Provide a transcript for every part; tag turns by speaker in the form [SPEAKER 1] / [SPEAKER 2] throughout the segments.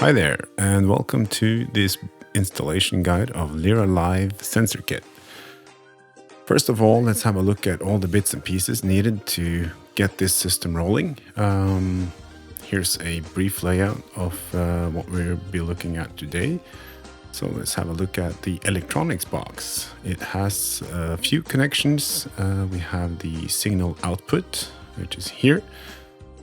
[SPEAKER 1] Hi there, and welcome to this installation guide of LIRA Live Sensor Kit. First of all, let's have a look at all the bits and pieces needed to get this system rolling. Here's a brief layout of what we'll be looking at today. So let's have a look at the electronics box. It has a few connections. We have the signal output, which is here,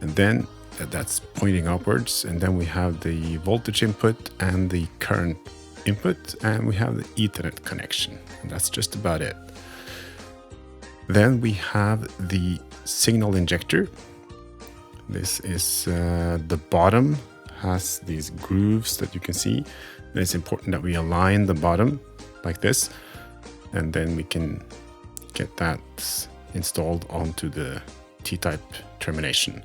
[SPEAKER 1] and then that's pointing upwards, and then we have the voltage input and the current input, and we have the Ethernet connection, and that's just about it. Then we have the signal injector. This is the bottom has these grooves that you can see, and it's important that we align the bottom like this, and then we can get that installed onto the T-type termination.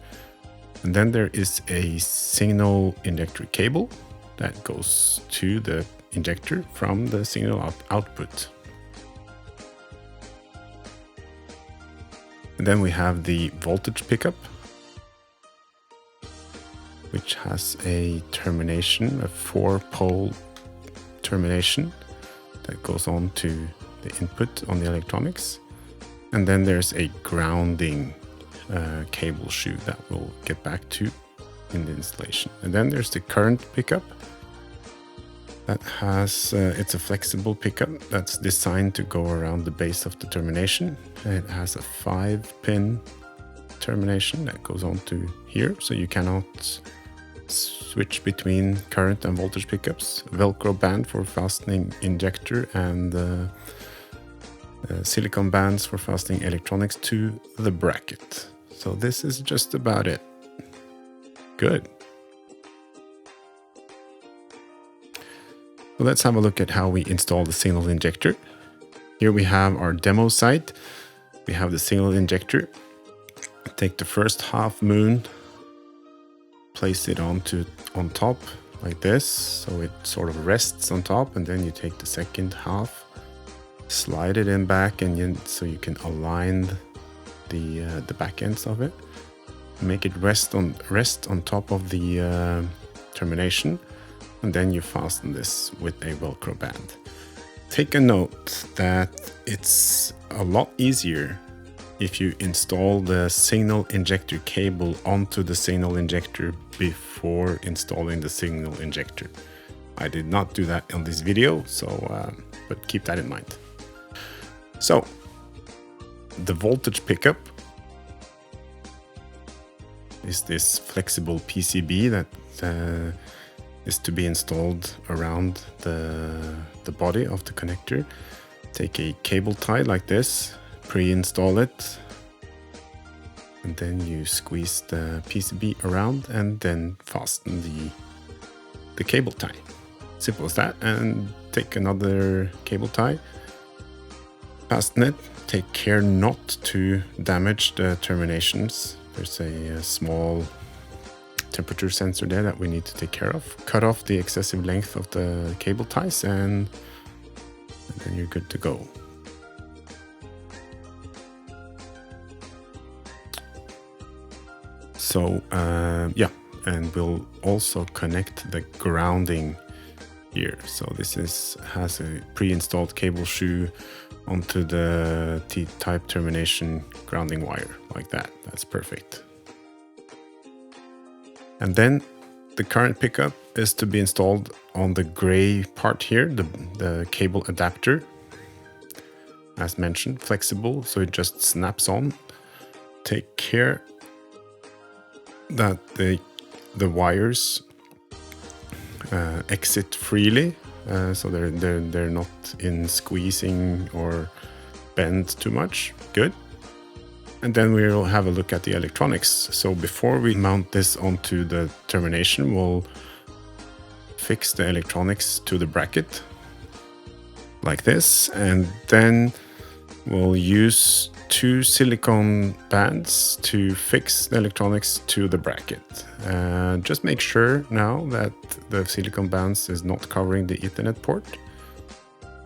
[SPEAKER 1] And then there is a signal injector cable that goes to the injector from the signal output. And then we have the voltage pickup, which has a termination, a 4-pole termination that goes on to the input on the electronics. And then there's a grounding cable shoe that we'll get back to in the installation. And then there's the current pickup that has it's a flexible pickup that's designed to go around the base of the termination. It has a 5-pin termination that goes on to here, so you cannot switch between current and voltage pickups. Velcro band for fastening injector, and silicone bands for fastening electronics to the bracket. So this is just about it. Good. So let's have a look at how we install the signal injector. Here we have our demo site. We have the signal injector. Take the first half moon, place it on top like this, so it sort of rests on top, and then you take the second half, slide it in back, and so you can align the back ends of it, make it rest on top of the termination, and then you fasten this with a Velcro band. Take a note that it's a lot easier if you install the signal injector cable onto the signal injector before installing the signal injector. I did not do that on this video, so but keep that in mind. So the voltage pickup is this flexible PCB that is to be installed around the body of the connector. Take a cable tie like this, pre-install it, and then you squeeze the PCB around and then fasten the cable tie. Simple as that. And take another cable tie, fasten it. Take care not to damage the terminations. There's a small temperature sensor there that we need to take care of. Cut off the excessive length of the cable ties, and then you're good to go. So yeah, and we'll also connect the grounding here. So this has a pre-installed cable shoe onto the T-type termination grounding wire like that. That's perfect. And then the current pickup is to be installed on the gray part here, the cable adapter. As mentioned, flexible, so it just snaps on. Take care that the wires exit freely, so they're not in squeezing or bend too much. Good. And then we'll have a look at the electronics. So before we mount this onto the termination, we'll fix the electronics to the bracket like this, and then we'll use 2 silicone bands to fix the electronics to the bracket. Just make sure now that the silicone bands is not covering the Ethernet port,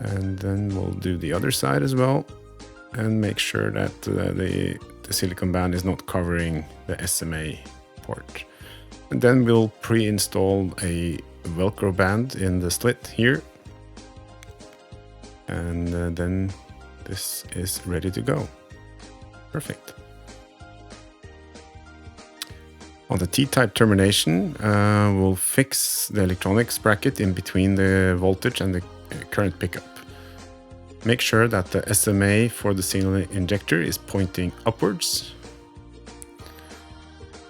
[SPEAKER 1] and then we'll do the other side as well, and make sure that the silicone band is not covering the SMA port. And then we'll pre-install a Velcro band in the slit here. And then this is ready to go. Perfect. On the T-type termination, we'll fix the electronics bracket in between the voltage and the current pickup. Make sure that the SMA for the signal injector is pointing upwards.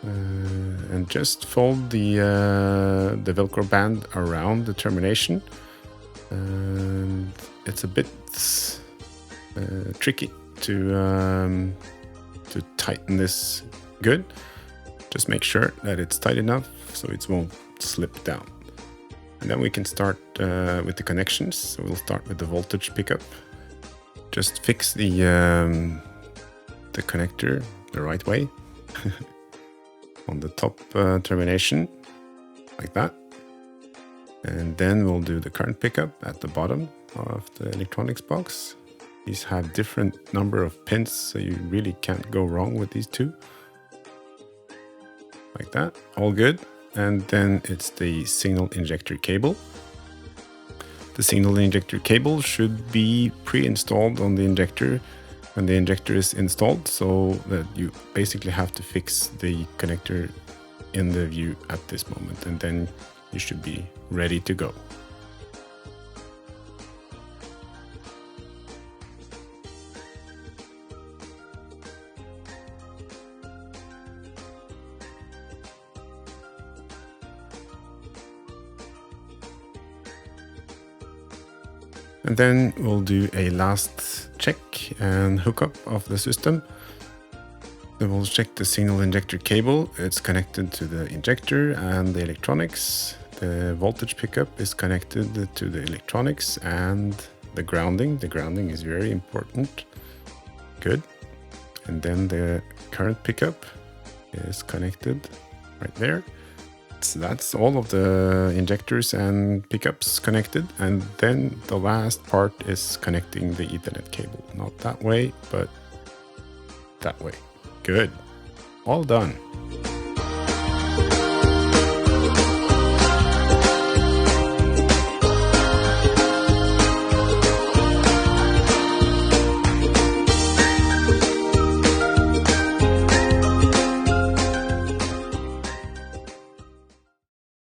[SPEAKER 1] And just fold the Velcro band around the termination. And it's a bit tricky to tighten this good. Just make sure that it's tight enough so it won't slip down. And then we can start with the connections. So we'll start with the voltage pickup. Just fix the connector the right way on the top termination, like that. And then we'll do the current pickup at the bottom of the electronics box. These have different number of pins, so you really can't go wrong with these two. Like that, all good. And then it's the signal injector cable. The signal injector cable should be pre-installed on the injector when the injector is installed, so that you basically have to fix the connector in the view at this moment, and then you should be ready to go. And then we'll do a last check and hookup of the system. Then we'll check the signal injector cable. It's connected to the injector and the electronics. The voltage pickup is connected to the electronics and the grounding. The grounding is very important. Good. And then the current pickup is connected right there. So that's all of the injectors and pickups connected, and then the last part is connecting the Ethernet cable. Not that way, but that way. Good. All done.